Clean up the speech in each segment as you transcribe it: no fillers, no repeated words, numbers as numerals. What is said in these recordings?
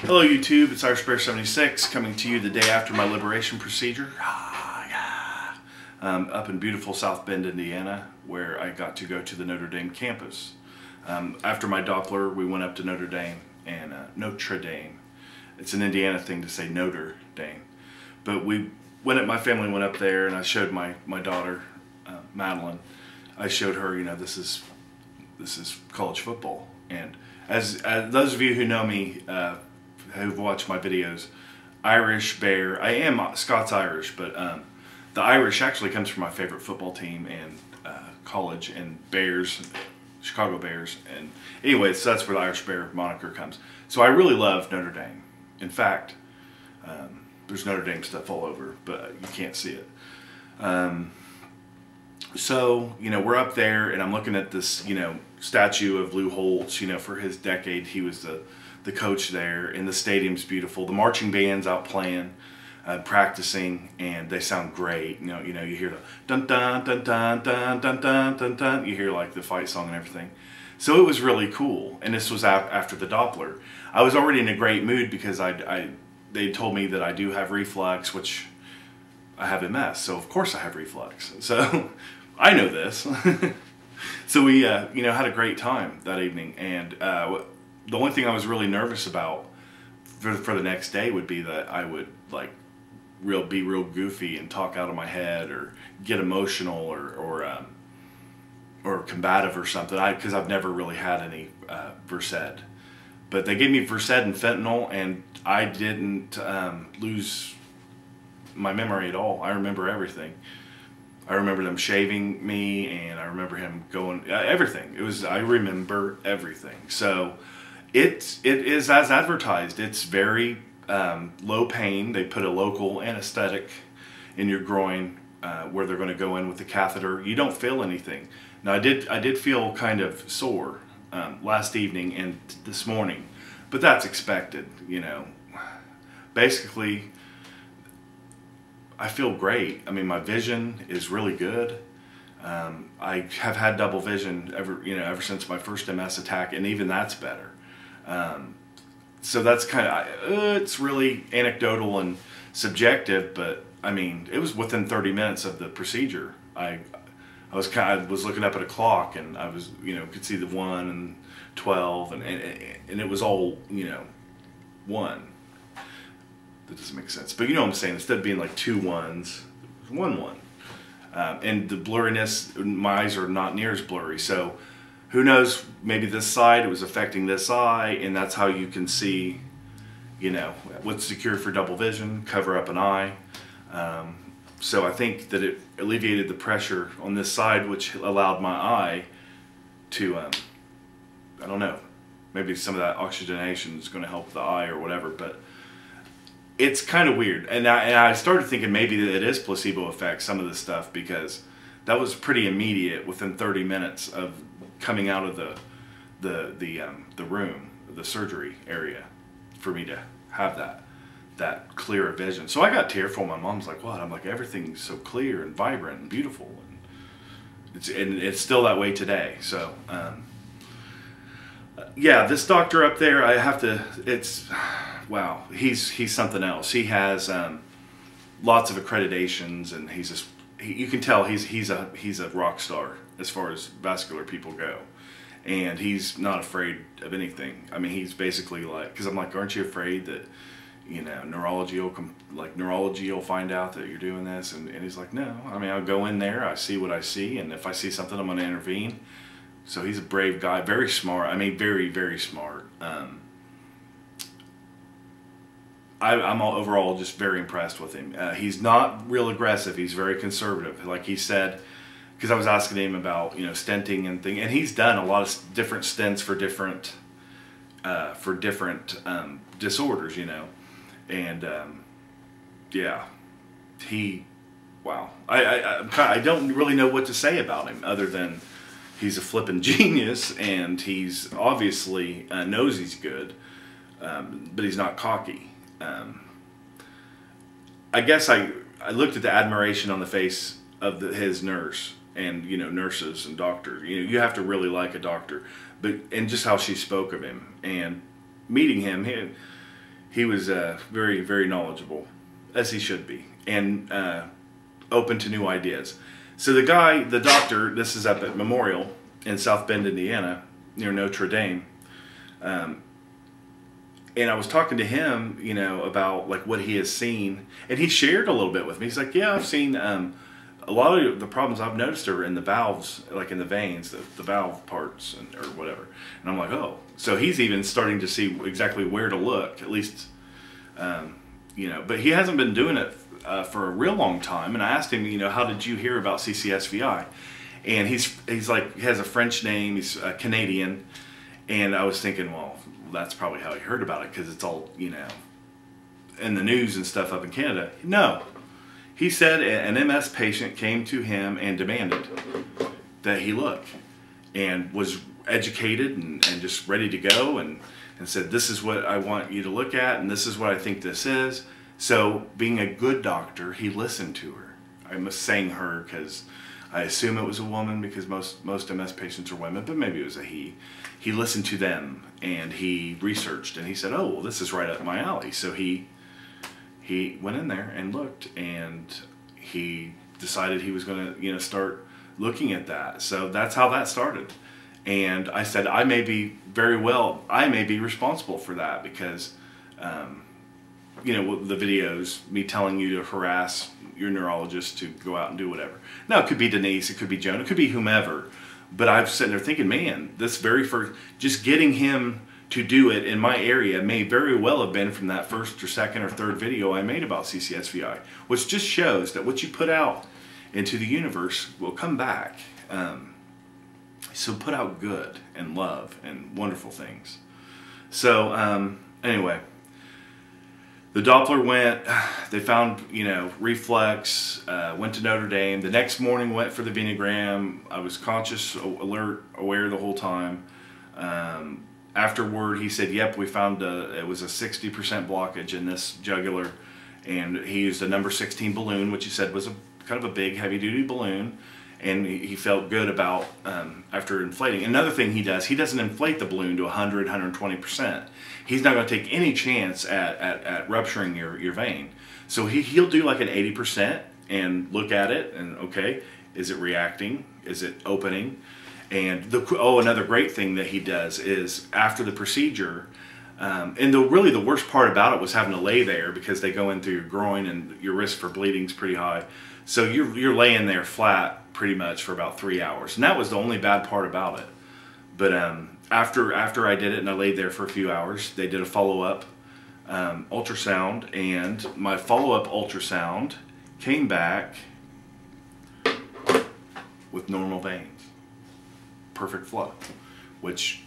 Hello YouTube, it's IrishBear76 coming to you the day after my liberation procedure. Up in beautiful South Bend, Indiana, where I got to go to the Notre Dame campus. After my Doppler, we went up to Notre Dame and Notre Dame. It's an Indiana thing to say Notre Dame. But my family went up there and I showed my daughter, Madeline. I showed her, you know, this is college football. And as those of you who know me, who've watched my videos, Irish Bear, I am Scots-Irish, but the Irish actually comes from my favorite football team and college, and Bears, Chicago Bears, and anyway, so that's where the Irish Bear moniker comes. So I really love Notre Dame. In fact, there's Notre Dame stuff all over, but you can't see it. So, you know, we're up there and I'm looking at this, you know, statue of Lou Holtz. You know, for his decade he was the coach there, and the stadium's beautiful. The marching band's out playing, practicing, and they sound great. You know, you hear the dun dun dun dun dun dun dun dun dun. You hear like the fight song and everything. So it was really cool. And this was after the Doppler. I was already in a great mood because they told me that I do have reflux, which I have MS, so of course I have reflux. So I know this. So we, you know, had a great time that evening, and the only thing I was really nervous about for the next day would be that I would like be real goofy and talk out of my head or get emotional or combative or something. Because I've never really had any Versed, but they gave me Versed and fentanyl, and I didn't lose my memory at all. I remember everything. I remember them shaving me, and I remember him going, everything. I remember everything. So it is as advertised. It's very low pain. They put a local anesthetic in your groin where they're going to go in with the catheter. You don't feel anything. Now I did feel kind of sore last evening and this morning, but that's expected, you know. Basically, I feel great. I mean, my vision is really good. I have had double vision ever since my first MS attack, and even that's better. So that's kind of, it's really anecdotal and subjective, but I mean, it was within 30 minutes of the procedure. I was looking up at a clock, and I was, you know, could see the 1 and 12, and it was all, you know, 1. That doesn't make sense, but you know what I'm saying. Instead of being like 2 1s, 1 1. And the blurriness, my eyes are not near as blurry. So who knows? Maybe this side, it was affecting this eye, and that's how you can see, you know, what's the cure for double vision? Cover up an eye. So I think that it alleviated the pressure on this side, which allowed my eye to, I don't know, maybe some of that oxygenation is going to help the eye or whatever, but it's kind of weird. And I started thinking maybe that it is placebo effect, some of this stuff, because that was pretty immediate within 30 minutes of coming out of the room, the surgery area, for me to have that clearer vision. So I got tearful. My mom's like, "What?" I'm like, "Everything's so clear and vibrant and beautiful," and it's still that way today. So yeah, this doctor up there, I have to. Wow, he's something else. He has lots of accreditations, and you can tell he's a rock star as far as vascular people go, and he's not afraid of anything. I mean, he's basically like, because I'm like, "Aren't you afraid that, you know, neurology will find out that you're doing this?" And he's like, "No. I mean, I'll go in there, I see what I see, and if I see something, I'm going to intervene." So he's a brave guy, very smart. I mean, very, very smart. I'm overall just very impressed with him. He's not real aggressive. He's very conservative. Like he said, because I was asking him about, you know, stenting and things, and he's done a lot of different stents for different disorders, you know, and yeah, wow. I don't really know what to say about him other than he's a flippin' genius, and he's obviously knows he's good, but he's not cocky. I guess I looked at the admiration on the face of his nurse, and, you know, nurses and doctors. You know, you have to really like a doctor, and just how she spoke of him, and meeting him, he was very, very knowledgeable, as he should be, and open to new ideas. So the doctor, this is up at Memorial in South Bend, Indiana, near Notre Dame. And I was talking to him, you know, about like what he has seen, and he shared a little bit with me. He's like, yeah, I've seen a lot of the problems I've noticed are in the valves, like in the veins, the valve parts or whatever. And I'm like, oh, so he's even starting to see exactly where to look, at least, you know, but he hasn't been doing it for a real long time. And I asked him, you know, how did you hear about CCSVI? And he's like, he has a French name, he's Canadian. And I was thinking, well, that's probably how he heard about it, because it's all, you know, in the news and stuff up in Canada. No. He said an MS patient came to him and demanded that he look, and was educated and just ready to go, and said, this is what I want you to look at, and this is what I think this is. So being a good doctor, he listened to her. I'm saying her because I assume it was a woman, because most MS patients are women, but maybe it was a he. He listened to them, and he researched, and he said, oh, well, this is right up my alley. So he went in there and looked, and he decided he was going to, you know, start looking at that. So that's how that started. And I said, I may be responsible for that, because, you know, the videos, me telling you to harass your neurologist to go out and do whatever. Now, it could be Denise, it could be Joan, it could be whomever. But I've sitting there thinking, man, this very first, just getting him to do it in my area may very well have been from that first or second or third video I made about CCSVI, which just shows that what you put out into the universe will come back. So put out good and love and wonderful things. So anyway, the Doppler went, they found, you know, reflex, went to Notre Dame. The next morning went for the venogram. I was conscious, alert, aware the whole time. Afterward, he said, yep, we found it was a 60% blockage in this jugular. And he used a number 16 balloon, which he said was a kind of a big, heavy-duty balloon. And he felt good about after inflating. Another thing he doesn't inflate the balloon to 100, 120%. He's not going to take any chance at rupturing your vein. So he'll do like an 80% and look at it and, okay, is it reacting? Is it opening? And another great thing that he does is after the procedure, and really the worst part about it was having to lay there, because they go in through your groin and your risk for bleeding is pretty high. So you're laying there flat pretty much for about 3 hours, and that was the only bad part about it. But after I did it and I laid there for a few hours, they did a follow-up ultrasound, and my follow-up ultrasound came back with normal veins, perfect flow, which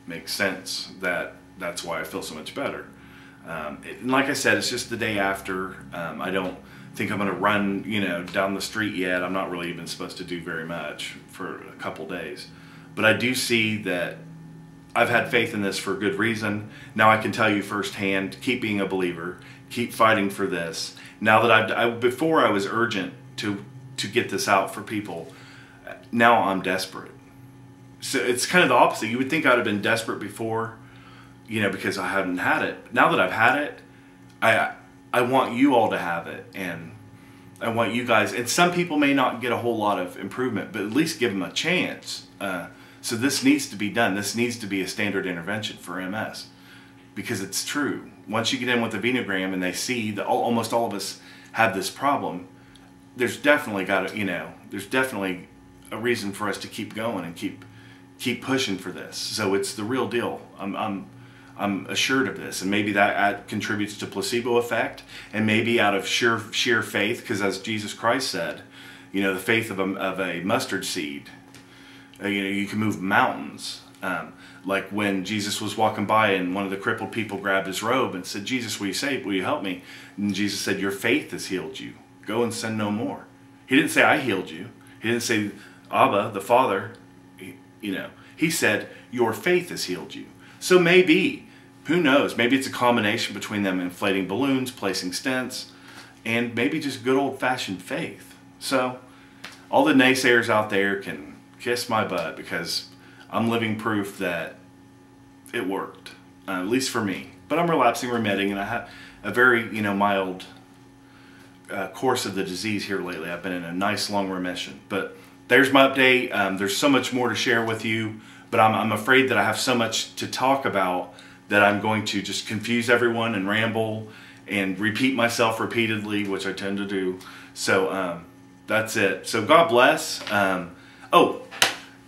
makes sense. That's why I feel so much better. And like I said, it's just the day after. I don't think I'm going to run, you know, down the street yet. I'm not really even supposed to do very much for a couple days. But I do see that I've had faith in this for good reason. Now I can tell you firsthand, keep being a believer, keep fighting for this. Now that before I was urgent to get this out for people, now I'm desperate. So it's kind of the opposite. You would think I'd have been desperate before, you know, because I hadn't had it. Now that I've had it, I want you all to have it, and I want you guys, and some people may not get a whole lot of improvement, but at least give them a chance. So this needs to be done. This needs to be a standard intervention for MS, because it's true. Once you get in with the venogram and they see that almost all of us have this problem, there's definitely there's definitely a reason for us to keep going and keep pushing for this. So it's the real deal. I'm assured of this, and maybe that contributes to placebo effect, and maybe out of sheer faith, because as Jesus Christ said, you know, the faith of a mustard seed, you know, you can move mountains. Like when Jesus was walking by and one of the crippled people grabbed his robe and said, Jesus, will you save? Will you help me? And Jesus said, your faith has healed you. Go and sin no more. He didn't say I healed you. He didn't say Abba, the Father, you know. He said, your faith has healed you. So maybe, who knows, maybe it's a combination between them inflating balloons, placing stents, and maybe just good old-fashioned faith. So all the naysayers out there can kiss my butt, because I'm living proof that it worked, at least for me. but I'm relapsing, remitting, and I have a very, you know, mild course of the disease here lately. I've been in a nice long remission. But there's my update. There's so much more to share with you, but I'm afraid that I have so much to talk about that I'm going to just confuse everyone and ramble and repeat myself repeatedly, which I tend to do. So that's it. So God bless. Oh,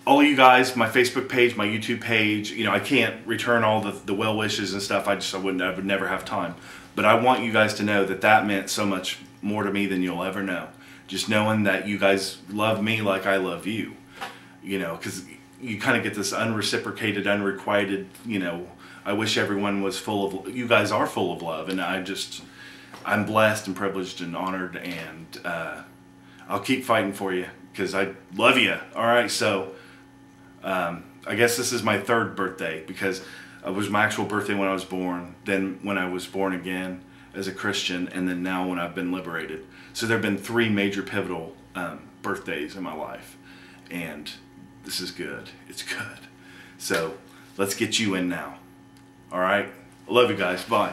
all of you guys, my Facebook page, my YouTube page, you know, I can't return all the well wishes and stuff. I would never have time. But I want you guys to know that that meant so much more to me than you'll ever know. Just knowing that you guys love me like I love you. You know, because you kind of get this unreciprocated, unrequited, you know, I wish everyone was full of, you guys are full of love. And I'm blessed and privileged and honored, and I'll keep fighting for you because I love you. All right, so I guess this is my third birthday, because it was my actual birthday when I was born, then when I was born again as a Christian, and then now when I've been liberated. So there have been 3 major pivotal birthdays in my life, and this is good. It's good. So let's get you in now. All right? I love you guys. Bye.